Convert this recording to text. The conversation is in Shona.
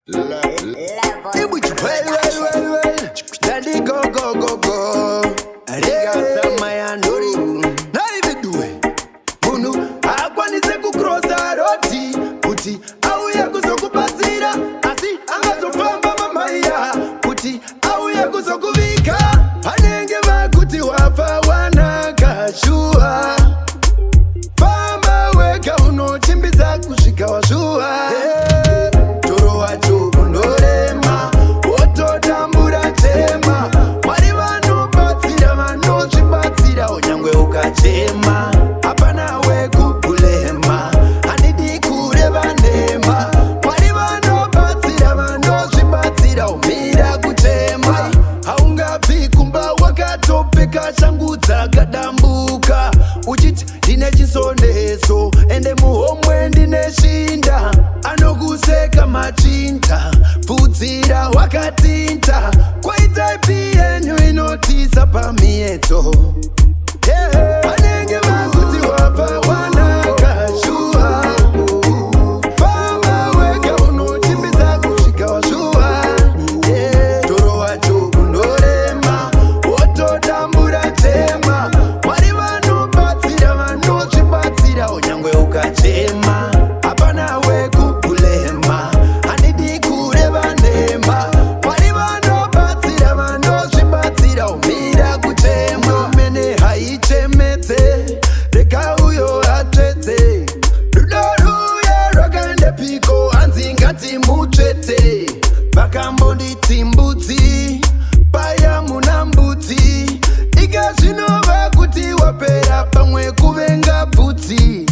It would you well. Daddy go. I got some my andori. Not even do it. Bunu, akwanize kucrossa roti. Puti, auye kuzokupatira. Asi, angatofamba mamaya. Puti, auye kuzokuvika. Anenge vakuti wafa wanakashua. Famba weka unochimbiza kushika washua. Chema, hapana we kupulema. Anidi kureva nema. Walivano batira mano shibatira umira kuchema. Haunga vikumba wakatopeka shangu zakadambuka. Uchiti dine chisondeso ende muhomwe ndine shinda. Anokuseka machinta fudzira wakatinta. Kwa itaipi yenyu inotisa pamieto. Anenge vakuti wafa wanakashua. Famba weka unochimbiza kushika washua. Toro wacho kundorema. Ototambura chema. Wali vano batsira vano chibatsira onyangwe ukachema. Hapana we kupulema. Anidi kureva nema. Wali vano batsira vano chibatsira umira kuchema. Mene haichemete. Reka uyo atete. Rudoruya rogande piko anzingati muchete. Bakambondi timbuti. Paya munambuti. Iga zvinova kuti wapera pamwe kuvenga puti.